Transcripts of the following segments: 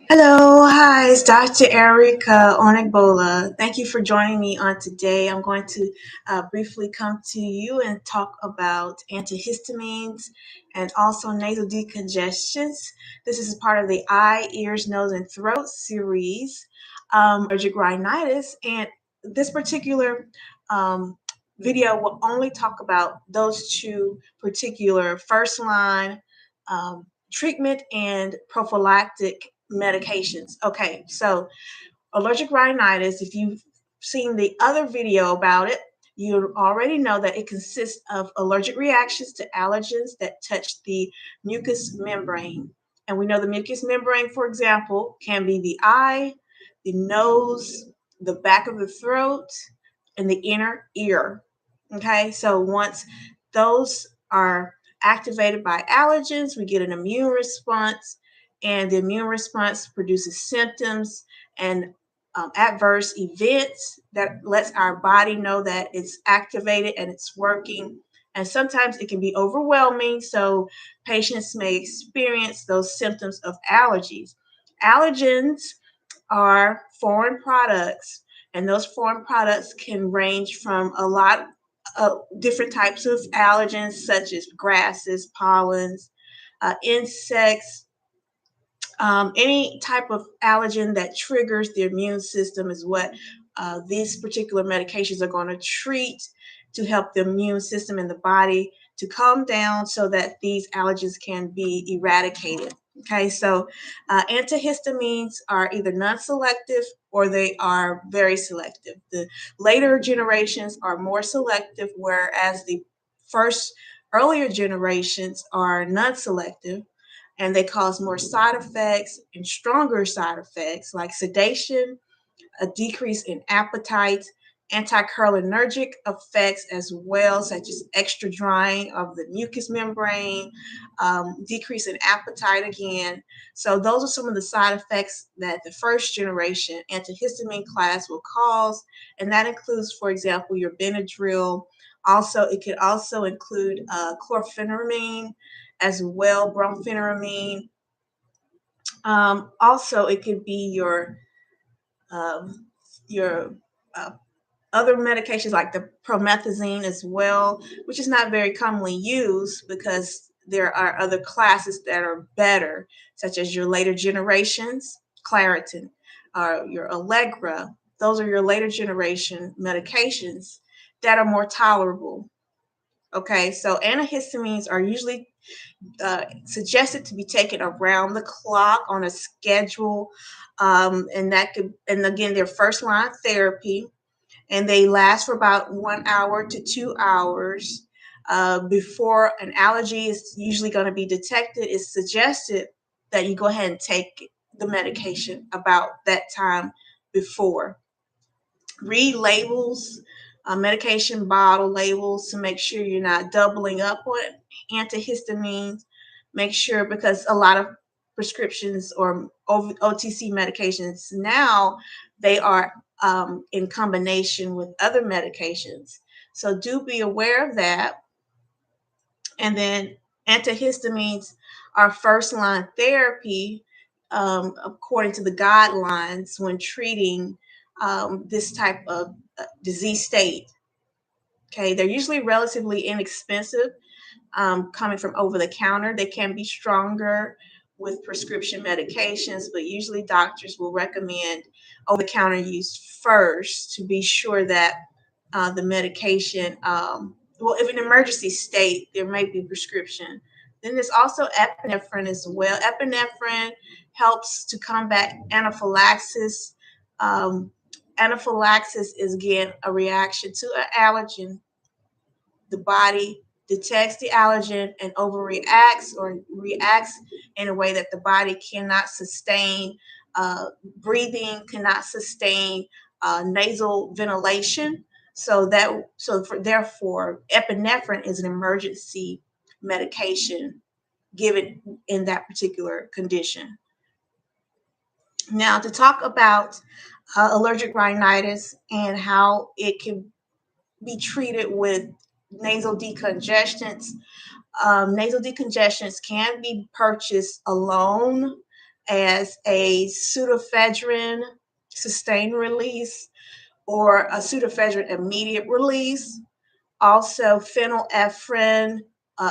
Hello, hi, it's Dr. Erica Onigbola. Thank you for joining me on today. I'm going to briefly come to you and talk about antihistamines and also nasal decongestants. This is part of the eye, ears, nose, and throat series, allergic rhinitis. And this particular um, video will only talk about those two particular first line treatment and prophylactic medications. Okay, so allergic rhinitis, if you've seen the other video about it, you already know that it consists of allergic reactions to allergens that touch the mucous membrane. And we know the mucous membrane, for example, can be the eye, the nose, the back of the throat, and the inner ear. Okay, so once those are activated by allergens, we get an immune response, and the immune response produces symptoms and adverse events that lets our body know that it's activated and it's working. And sometimes it can be overwhelming, so patients may experience those symptoms of allergies. Allergens are foreign products, and those foreign products can range from a lot of different types of allergens, such as grasses, pollens, insects, any type of allergen that triggers the immune system is what these particular medications are going to treat to help the immune system in the body to calm down so that these allergens can be eradicated. Okay, so antihistamines are either non-selective or they are very selective. The later generations are more selective, whereas the first earlier generations are non-selective, and they cause more side effects and stronger side effects like sedation, a decrease in appetite, anticholinergic effects as well, such as extra drying of the mucous membrane, decrease in appetite again. So those are some of the side effects that the first generation antihistamine class will cause, and that includes, for example, your benadryl. Also, it could also include chlorpheniramine as well, brompheniramine. Also, it could be um, your uh, other medications like the promethazine as well, which is not very commonly used because there are other classes that are better, such as your later generations, Claritin, or your Allegra. Those are your later generation medications that are more tolerable. Okay, so antihistamines are usually suggested to be taken around the clock on a schedule, and that could, and again, they're first line therapy, and they last for about 1 hour to 2 hours. Before an allergy is usually going to be detected, it's suggested that you go ahead and take the medication about that time before. Read labels, medication bottle labels to make sure you're not doubling up on antihistamines. Make sure, because a lot of prescriptions or OTC medications now, they are in combination with other medications. So do be aware of that. And then antihistamines are first line therapy, according to the guidelines when treating this type of disease state. Okay, they're usually relatively inexpensive, coming from over the counter. They can be stronger with prescription medications, but usually doctors will recommend over the counter use first to be sure that the medication, well, if an emergency state, there may be prescription. Then there's also epinephrine as well. Epinephrine helps to combat anaphylaxis. Um, Anaphylaxis is, again, a reaction to an allergen. The body detects the allergen and overreacts or reacts in a way that the body cannot sustain breathing, cannot sustain nasal ventilation. Therefore, epinephrine is an emergency medication given in that particular condition. Now, to talk about allergic rhinitis and how it can be treated with nasal decongestants. Nasal decongestants can be purchased alone. as a pseudoephedrine sustained release or a pseudoephedrine immediate release. Also, phenylephrine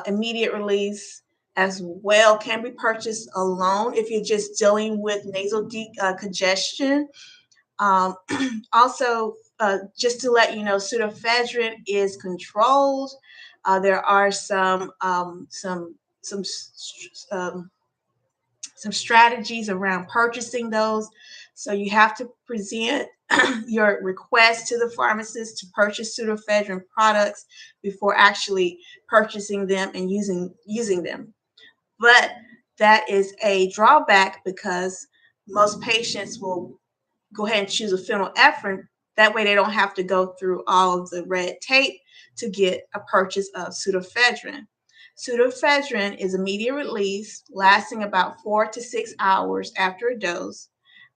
immediate release as well can be purchased alone if you're just dealing with nasal congestion. Um, also, just to let you know, pseudoephedrine is controlled. There are some um, some strategies around purchasing those. So you have to present your request to the pharmacist to purchase pseudoephedrine products before actually purchasing them and using them. But that is a drawback because most patients will go ahead and choose a phenylephrine. That way they don't have to go through all of the red tape to get a purchase of pseudoephedrine. Pseudoephedrine is immediate release, lasting about 4 to 6 hours after a dose.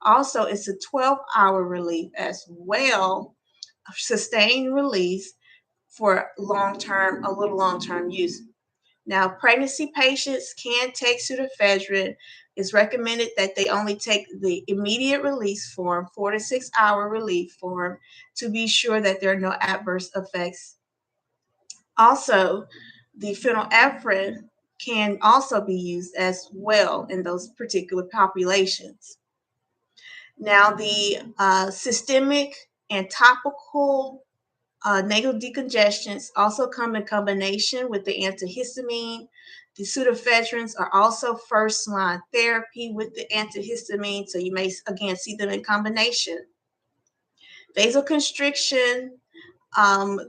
Also, it's a 12-hour relief as well, sustained release for a little long-term use. Now, pregnancy patients can take pseudoephedrine. It's recommended that they only take the immediate release form, 4 to 6 hour relief form, to be sure that there are no adverse effects. Also, the phenylephrine can also be used as well in those particular populations. Now, the systemic and topical nasal decongestants also come in combination with the antihistamine. The pseudoephedrines are also first-line therapy with the antihistamine, so you may again see them in combination. Vasoconstriction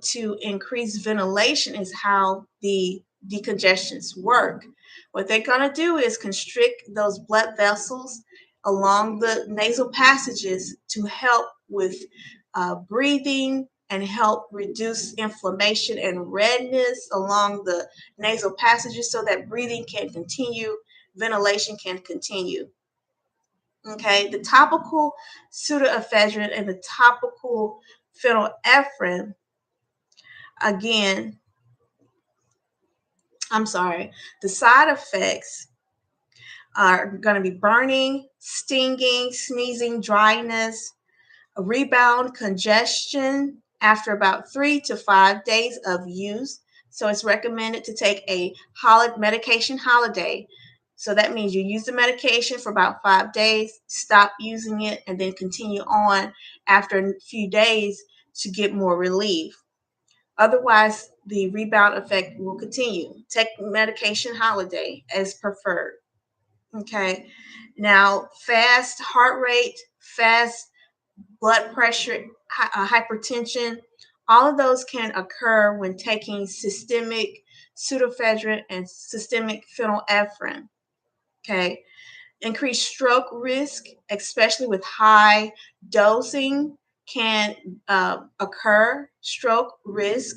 to increase ventilation is how the decongestants work. What they're going to do is constrict those blood vessels along the nasal passages to help with breathing and help reduce inflammation and redness along the nasal passages so that breathing can continue, ventilation can continue. Okay, the topical pseudoephedrine and the topical phenylephrine, again, the side effects are going to be burning, stinging, sneezing, dryness, a rebound congestion after about 3 to 5 days of use. So it's recommended to take a medication holiday. So that means you use the medication for about 5 days, stop using it, and then continue on after a few days to get more relief. Otherwise, the rebound effect will continue. Take medication holiday as preferred. Okay. Now, fast heart rate, fast blood pressure, hypertension, all of those can occur when taking systemic pseudoephedrine and systemic phenylephrine. Okay. Increased stroke risk, especially with high dosing, can occur. Stroke risk.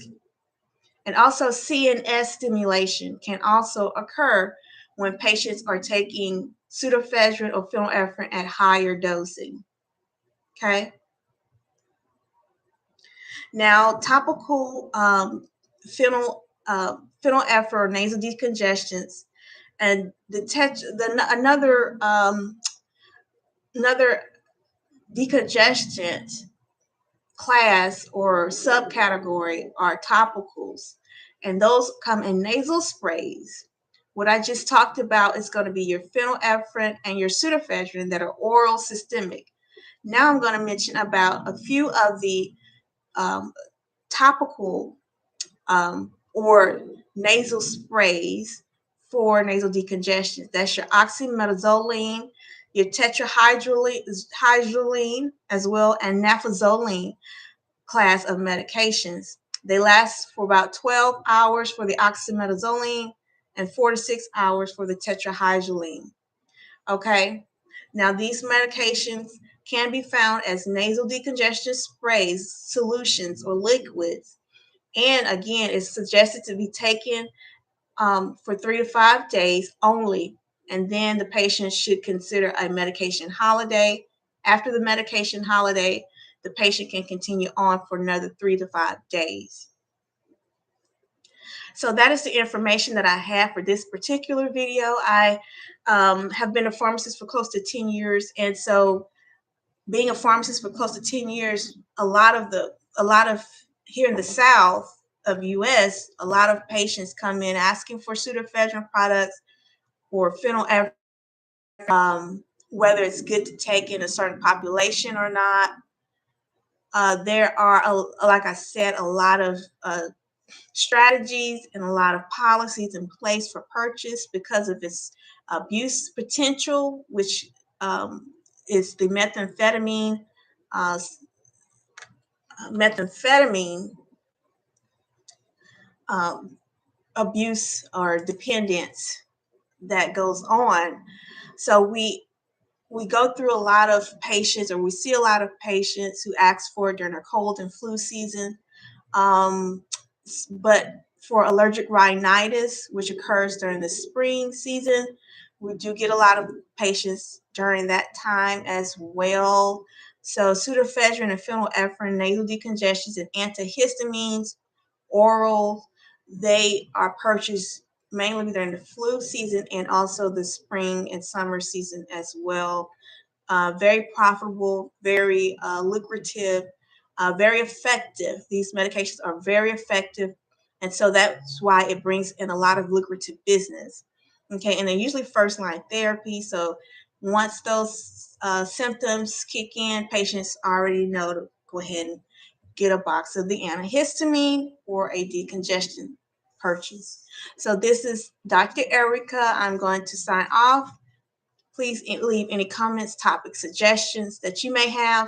And also CNS stimulation can also occur when patients are taking pseudoephedrine or phenylephrine at higher dosing. Okay. Now, topical phenylephrine or nasal decongestants, and another decongestant class or subcategory are topicals, and those come in nasal sprays. What I just talked about is going to be your phenylephrine and your pseudoephedrine that are oral systemic. Now I'm going to mention about a few of the topical or nasal sprays for nasal decongestion. That's your oxymetazoline, your tetrahydroline, as well, and nafazoline class of medications. They last for about 12 hours for the oxymetazoline and 4 to 6 hours for the tetrahydroline. Okay, now these medications can be found as nasal decongestion sprays, solutions, or liquids. And again, it's suggested to be taken for 3 to 5 days only. And then the patient should consider a medication holiday. After the medication holiday, the patient can continue on for another 3 to 5 days. So that is the information that I have for this particular video. I have been a pharmacist for close to 10 years. And so being a pharmacist for close to 10 years, a lot of here in the South of US, a lot of patients come in asking for pseudoephedrine products or phenylephrine, whether it's good to take in a certain population or not. There are, like I said, a lot of strategies and a lot of policies in place for purchase because of its abuse potential, which is the uh, methamphetamine um, abuse or dependence that goes on. So we go through a lot of patients, or we see a lot of patients who ask for it during a cold and flu season. Um, but for allergic rhinitis, which occurs during the spring season, we do get a lot of patients during that time as well. So pseudoephedrine and phenylephrine nasal decongestants and antihistamines, oral, they are purchased mainly during the flu season and also the spring and summer season as well. Very profitable, very lucrative, very effective. These medications are very effective. And so that's why it brings in a lot of lucrative business. Okay, and they're usually first line therapy. So once those symptoms kick in, patients already know to go ahead and get a box of the antihistamine or a decongestant purchase. So this is Dr. Erica. I'm going to sign off. Please leave any comments, topic suggestions that you may have.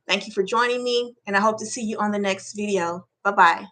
Thank you for joining me, and I hope to see you on the next video. Bye-bye.